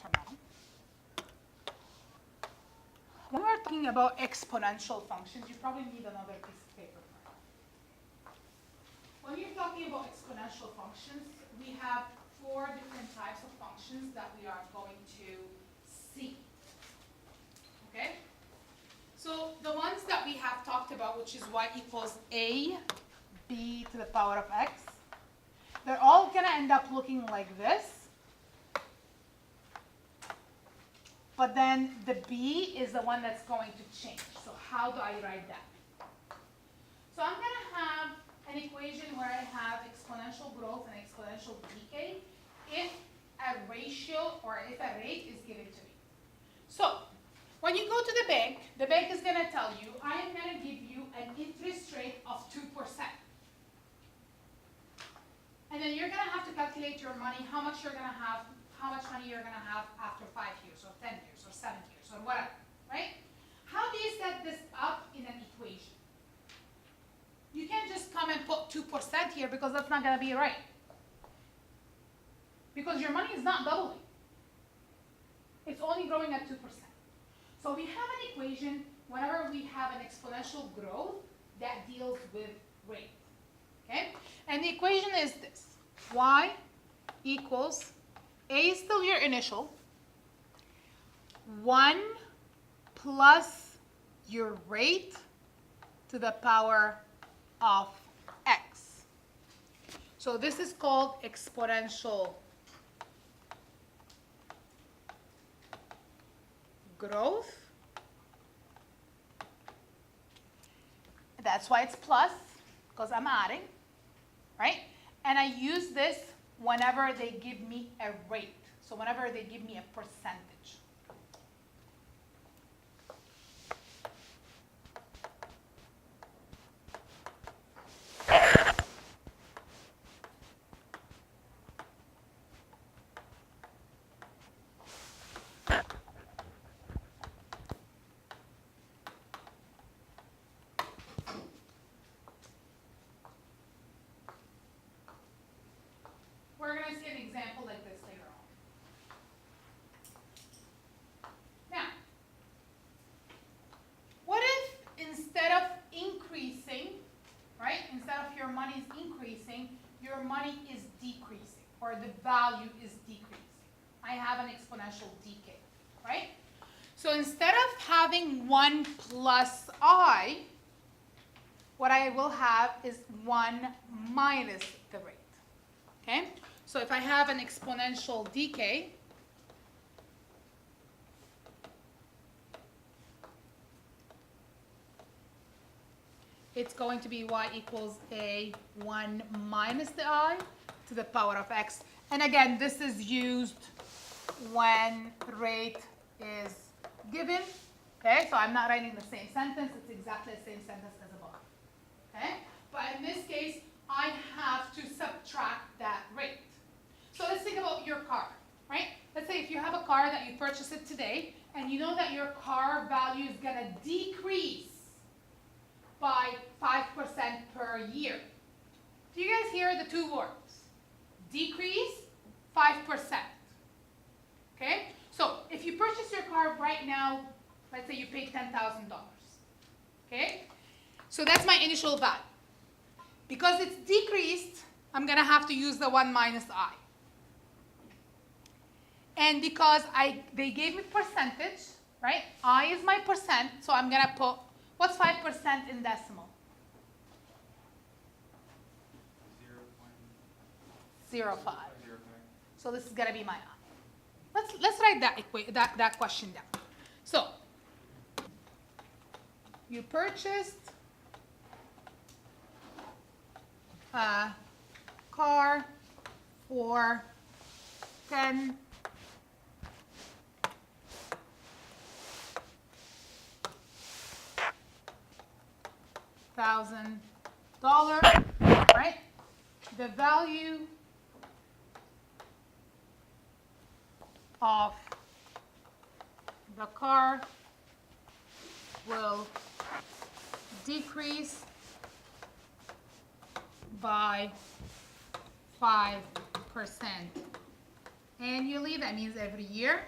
turn on. When we're talking about exponential functions, you probably need another piece of paper. When you're talking about exponential functions, we have 4 different types of functions that we are going to see. Okay? So the ones that we have talked about, which is y equals a b to the power of x, they're all going to end up looking like this. But then the b is the one that's going to change. So how do I write that? So I'm going to have an equation where I have exponential growth and exponential decay if a ratio or if a rate is given to me. So when you go to the bank is going to tell you, I am going to give you an interest rate of 2%. And then you're going to have to calculate your money, how much you're going to have, how much money you're going to have after 5 years or 10 years or 7 years or whatever, right? How do you set this up in an equation? You can't just come and put 2% here because that's not going to be right. Because your money is not doubling. It's only growing at 2%. So we have an equation whenever we have an exponential growth that deals with rate. Okay? And the equation is this. Y equals, A is still your initial, 1 plus your rate to the power of x. So this is called exponential growth. That's why it's plus, because I'm adding, right? And I use this whenever they give me a rate. So whenever they give me a percentage. We're going to see an example like this later on. Now, what if instead of increasing, right, instead of your money is increasing, your money is decreasing, or the value is decreasing? I have an exponential decay, right? So instead of having 1 plus I, what I will have is 1 minus the rate, okay? So if I have an exponential decay, it's going to be y equals a 1 minus the I to the power of x. And again, this is used when rate is given. Okay, so I'm not writing the same sentence. It's exactly the same sentence as above. Okay, but in this case, I have to subtract that rate. So let's think about your car, right? Let's say if you have a car that you purchased it today, and you know that your car value is going to decrease by 5% per year. Do you guys hear the 2 words? Decrease, 5%. Okay? So if you purchase your car right now, let's say you pay $10,000. Okay? So that's my initial value. Because it's decreased, I'm going to have to use the 1 minus I. And because they gave me percentage, right? I is my percent, so I'm going to put, what's 5% in decimal? 0.05. So this is going to be my I. Let's write that question down. So you purchased a car for $10,000. Right? The value of the car will decrease by 5% annually, that means every year.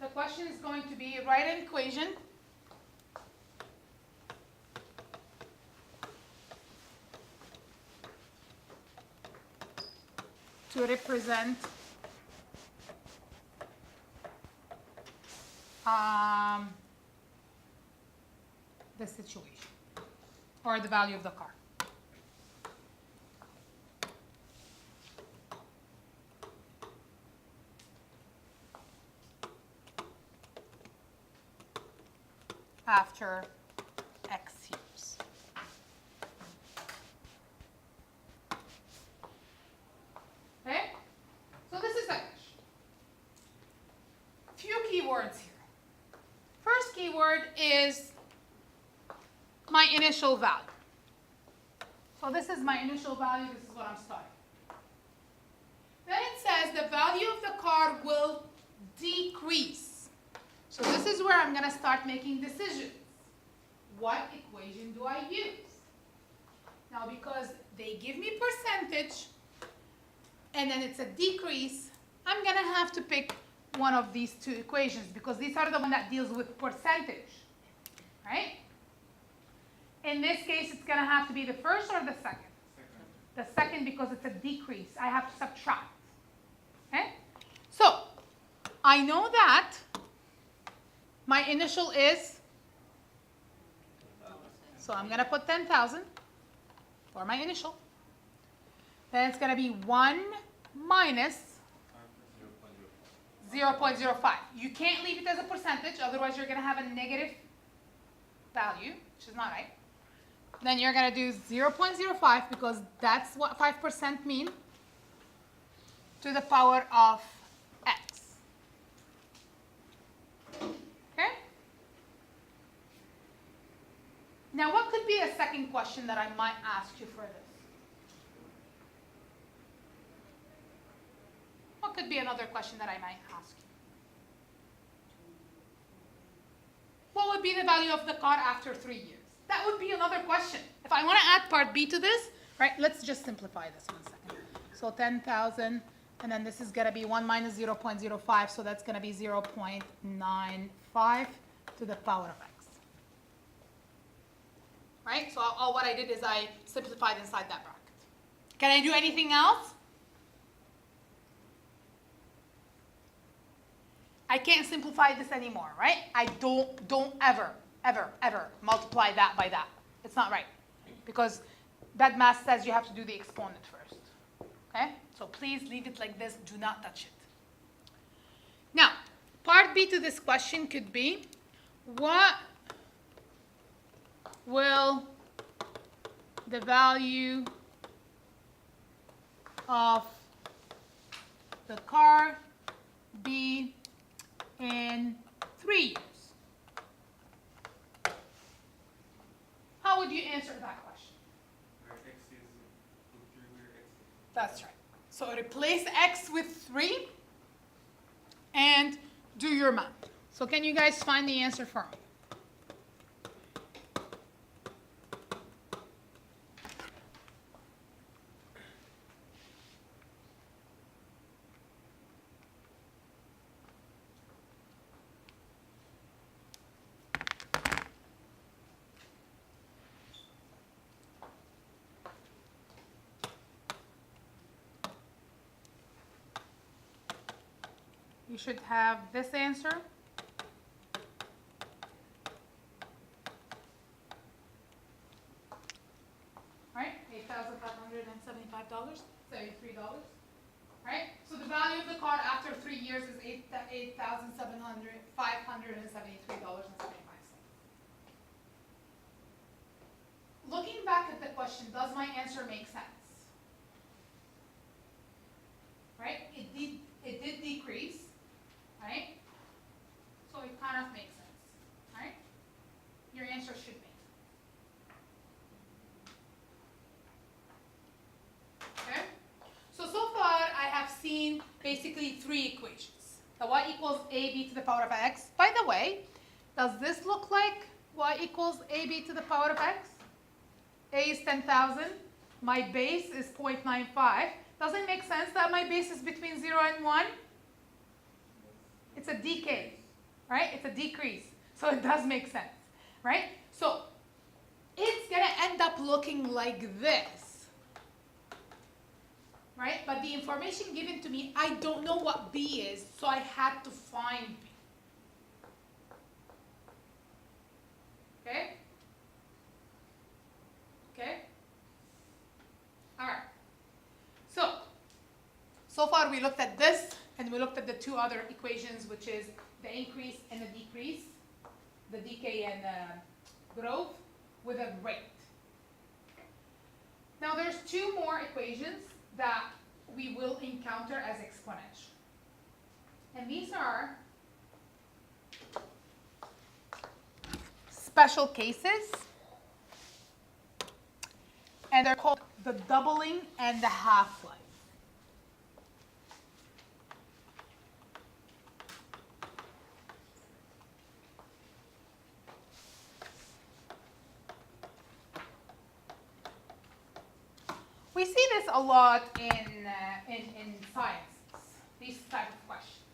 The question is going to be, write an equation to represent the situation or the value of the car. After X years. Okay? So this is English. Few keywords here. First keyword is my initial value. So this is my initial value, this is what I'm starting. Then it says the value of the car will decrease. So this is where I'm going to start making decisions. What equation do I use? Now because they give me percentage and then it's a decrease, I'm going to have to pick one of these two equations because these are the one that deals with percentage, right? In this case, it's going to have to be the first or the second? The second because it's a decrease. I have to subtract, okay? So I know that my initial is, so I'm going to put 10,000 for my initial. Then it's going to be 1 minus 0.05. You can't leave it as a percentage, otherwise you're going to have a negative value, which is not right. Then you're going to do 0.05 because that's what 5% mean to the power of x. Okay? Now what could be a second question that I might ask you for this? What could be another question that I might ask you? What would be the value of the car after 3 years? That would be another question. If I want to add part B to this, right, let's just simplify this 1 second. So 10,000, and then this is going to be 1 minus 0.05, so that's going to be 0.95 to the power of x. Right, so all what I did is I simplified inside that bracket. Can I do anything else? I can't simplify this anymore, right? I don't ever multiply that by that. It's not right. Because that math says you have to do the exponent first. Okay? So please leave it like this. Do not touch it. Now, part B to this question could be, what will the value of the car be in 3 years? How would you answer that question? Where x is with 3, where x is. That's right. So replace x with 3 and do your math. So can you guys find the answer for me? You should have this answer. Right? $8,575, $73. Right? So the value of the car after 3 years is $8,573.75. Looking back at the question, does my answer make sense? Right? It did decrease. Right? So it kind of makes sense. Right? Your answer should make sense. Okay? So far I have seen basically 3 equations. The y equals ab to the power of x. By the way, does this look like y equals ab to the power of x? A is 10,000. My base is 0.95. Does it make sense that my base is between 0 and 1? It's a decay, right? It's a decrease. So it does make sense, right? So it's going to end up looking like this, right? But the information given to me, I don't know what B is, so I had to find B. Okay? Okay? All right. So far we looked at this, and we looked at the two other equations, which is the increase and the decrease, the decay and growth, with a rate. Now there's two more equations that we will encounter as exponential. And these are special cases, and they're called the doubling and the half-life. We see this a lot in sciences, these type of questions.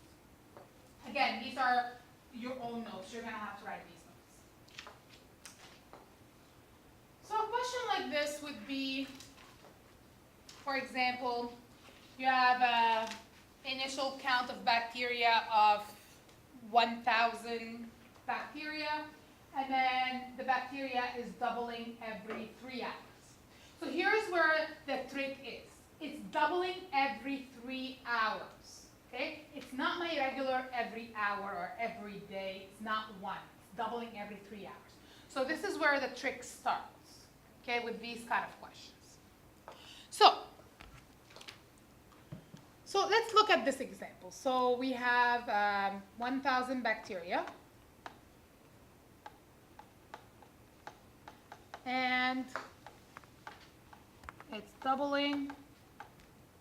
Again, these are your own notes. You're going to have to write these notes. So a question like this would be, for example, you have an initial count of bacteria of 1,000 bacteria, and then the bacteria is doubling every 3 hours. So here's where the trick is. It's doubling every 3 hours, okay? It's not my regular every hour or every day. It's not one. It's doubling every 3 hours. So this is where the trick starts, okay, with these kind of questions. So let's look at this example. So we have 1,000 bacteria. And it's doubling.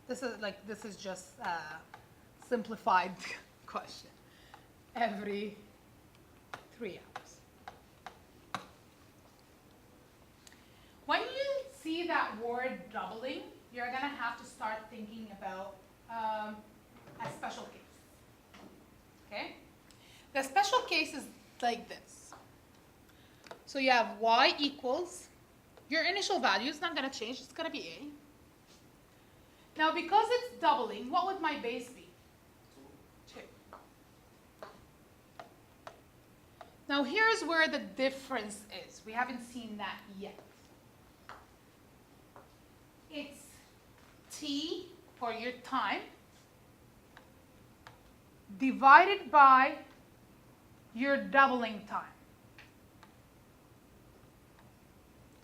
This is just a simplified question. Every 3 hours. When you see that word doubling, you're gonna have to start thinking about a special case. Okay? The special case is like this. So you have y equals, your initial value is not going to change, it's going to be a. Now because it's doubling, what would my base be? 2. Now here's where the difference is. We haven't seen that yet. It's t for your time divided by your doubling time.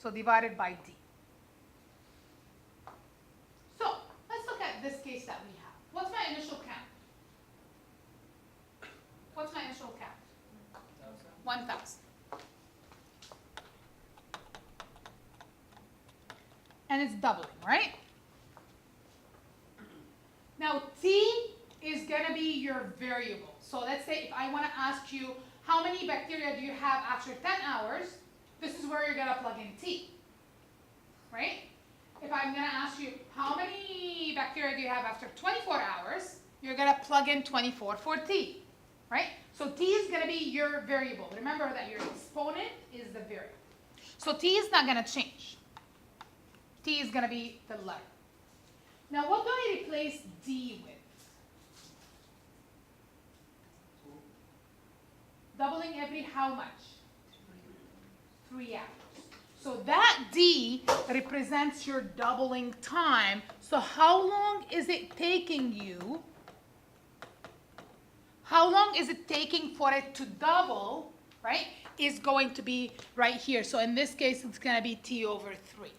So divided by d. So let's look at this case that we have. What's my initial count? What's my initial count? 1,000. And it's doubling, right? Now t is going to be your variable. So let's say if I want to ask you how many bacteria do you have after 10 hours, this is where you're going to plug in t, right? If I'm going to ask you how many bacteria do you have after 24 hours, you're going to plug in 24 for t, right? So t is going to be your variable. Remember that your exponent is the variable. So t is not going to change. T is going to be the letter. Now what do I replace d with? Doubling every how much? 3 hours. So that d represents your doubling time. So how long is it taking you? How long is it taking for it to double, right? Is going to be right here. So in this case, it's going to be t over 3.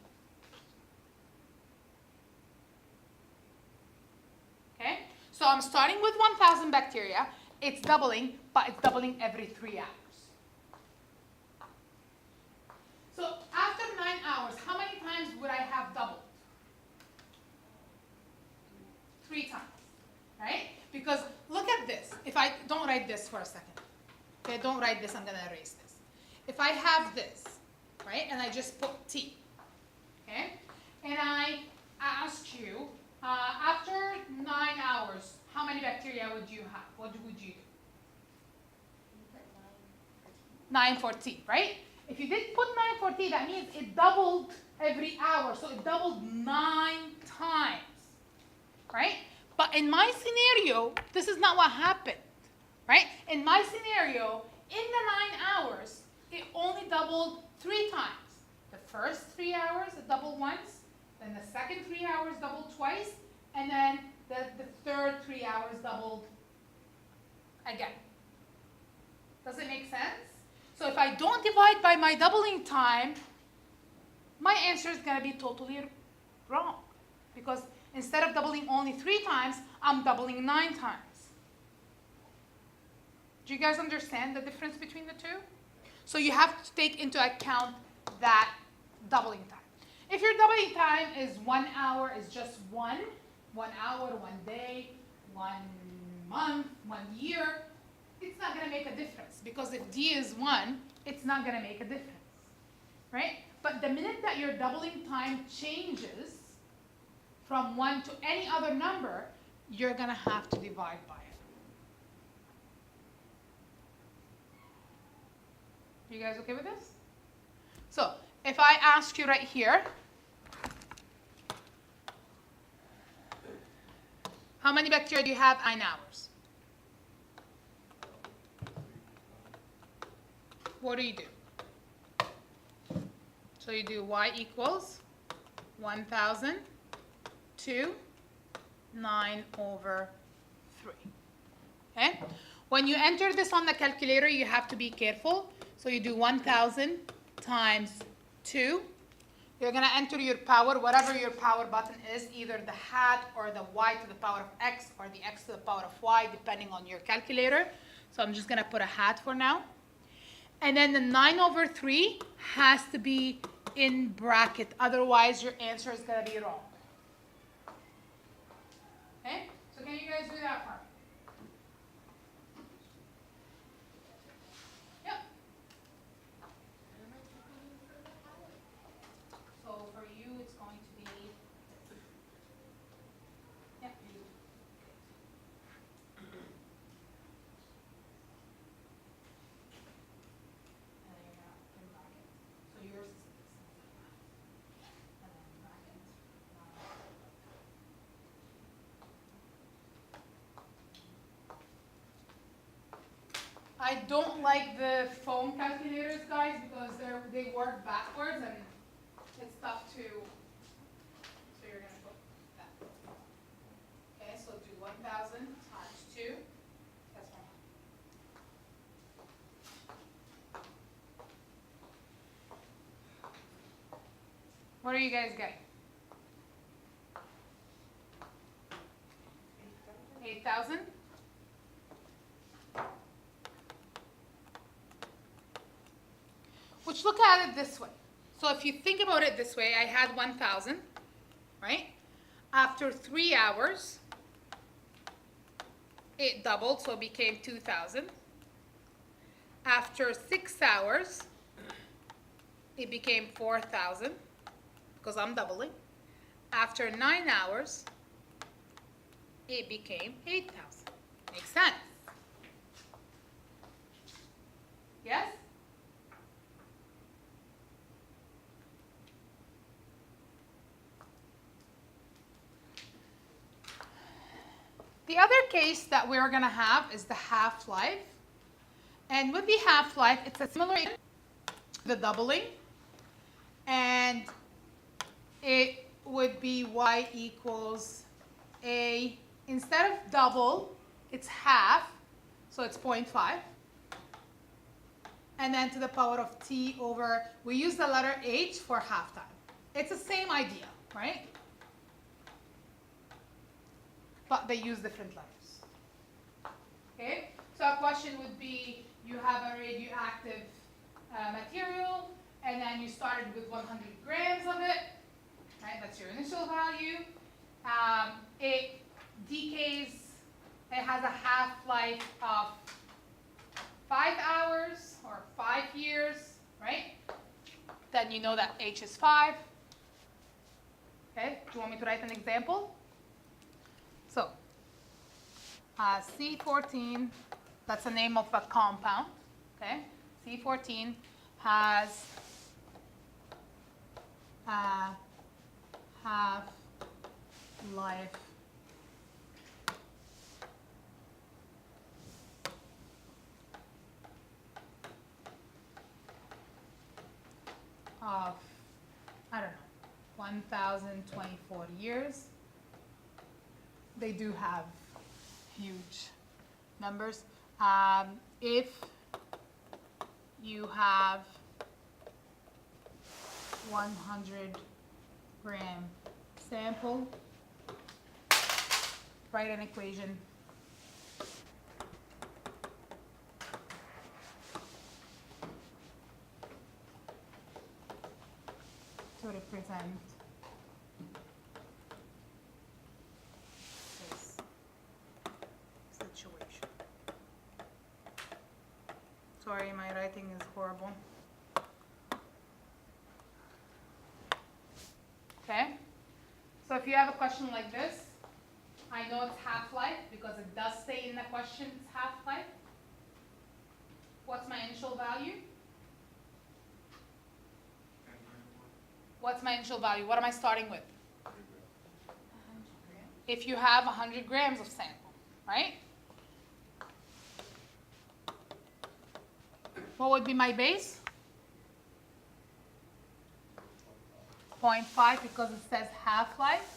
Okay? So I'm starting with 1,000 bacteria. It's doubling, but it's doubling every 3 hours. So after 9 hours, how many times would I have doubled? 3 times, right? Because look at this. If I don't write this for a second. Okay, don't write this, I'm going to erase this. If I have this, right, and I just put t, okay, and I ask you After 9 hours, how many bacteria would you have? What would you do? 914, right? If you did put 914, that means it doubled every hour. So it doubled 9 times, right? But in my scenario, this is not what happened, right? In my scenario, in the 9 hours, it only doubled 3 times. The first 3 hours, it doubled once. Then the second 3 hours doubled twice. And then the third 3 hours doubled again. Does it make sense? So if I don't divide by my doubling time, my answer is going to be totally wrong. Because instead of doubling only 3 times, I'm doubling 9 times. Do you guys understand the difference between the two? So you have to take into account that doubling time. If your doubling time is 1 hour, is just 1 hour, 1 day, 1 month, 1 year, it's not going to make a difference. Because if D is 1, it's not going to make a difference, right? But the minute that your doubling time changes from 1 to any other number, you're going to have to divide by it. You guys okay with this? So if I ask you right here, how many bacteria do you have 9 hours? What do you do? So you do y equals 1,000 to 9 over 3. Okay? When you enter this on the calculator, you have to be careful. So you do 1,000 times 2. You're going to enter your power, whatever your power button is, either the hat or the y to the power of x or the x to the power of y, depending on your calculator. So I'm just going to put a hat for now. And then the 9 over 3 has to be in bracket. Otherwise, your answer is going to be wrong. Okay? So can you guys do that for me? Yep. So for you, it's going to be... Yep, you. And then you're going to in bracket. So yours is this. And then bracket. I don't like the phone calculators, guys, because they work backwards and it's tough to. So you're gonna put that. Okay, so do 1,000 times 2. That's 100. What are you guys getting? 8,000. Which, look at it this way. So if you think about it this way, I had 1,000, right? After 3 hours, it doubled, so it became 2,000. After 6 hours, it became 4,000, because I'm doubling. After 9 hours, it became 8,000. Makes sense? Yes? The other case that we're going to have is the half-life. And with the half-life, it's a similar to the doubling. And it would be y equals a, instead of double, it's half, so it's 0.5. And then to the power of t over, we use the letter h for half-time. It's the same idea, right? But they use different letters. Okay? So a question would be, you have a radioactive material, and then you started with 100 grams of it, right? That's your initial value. It decays, it has a half-life of 5 hours or 5 years, right? Then you know that H is 5. Okay, do you want me to write an example? So, C14, that's the name of a compound, okay? C14 has a half-life of, I don't know, 1,024 years. They do have huge numbers. If you have 100-gram sample, write an equation to represent this situation. Sorry, my writing is horrible. Okay? So if you have a question like this, I know it's half-life because it does say in the question it's half-life. What's my initial value? What's my initial value? What am I starting with? If you have 100 grams of sample, right? What would be my base? 0.5 because it says half-life.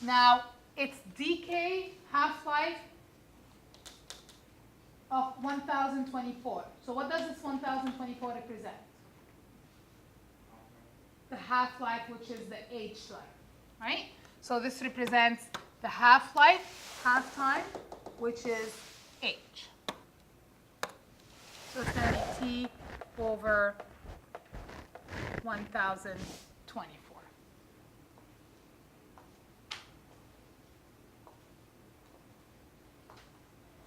Now, it's decay half-life of 1,024. So what does this 1,024 represent? The half-life, which is the H-life, right? So this represents the half-life, half-time, which is H. So it's going to be T over 1,024.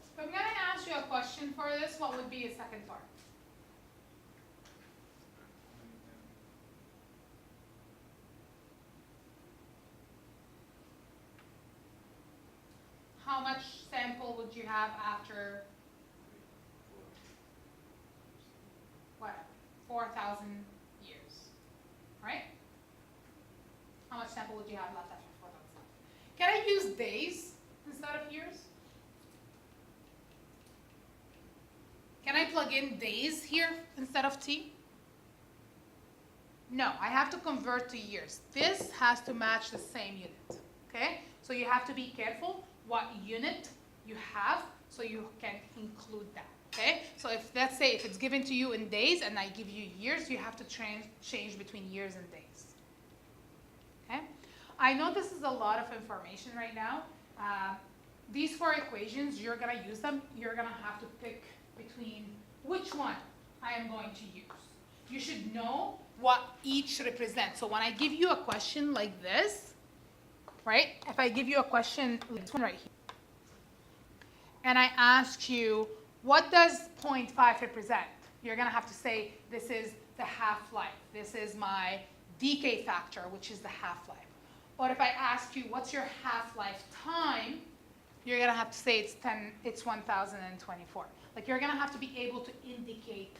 If I'm going to ask you a question for this, what would be a second part? How much sample would you have after what? 4,000 years, right? How much sample would you have left after 4,000? Can I use days instead of years? Can I plug in days here instead of T? No, I have to convert to years. This has to match the same unit, okay? So you have to be careful what unit you have so you can include that, okay? So if, let's say, if it's given to you in days and I give you years, you have to change between years and days, okay? I know this is a lot of information right now. These four equations, you're gonna use them. You're gonna have to pick between which one I am going to use. You should know what each represents. So when I give you a question like this, right? If I give you a question like this one right here, and I ask you, what does 0.5 represent? You're gonna have to say, this is the half-life. This is my decay factor, which is the half-life. Or if I ask you, what's your half-life time? You're gonna have to say it's 1,024. Like you're gonna have to be able to indicate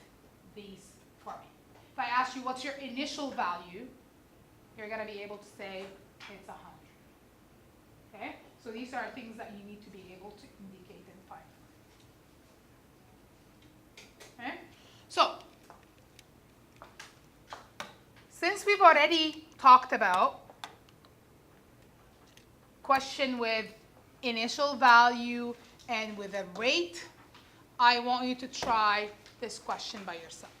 these for me. If I ask you, what's your initial value? You're gonna be able to say it's 100. Okay? So these are things that you need to be able to indicate in Python. Okay? So, since we've already talked about question with initial value and with a rate, I want you to try this question by yourself.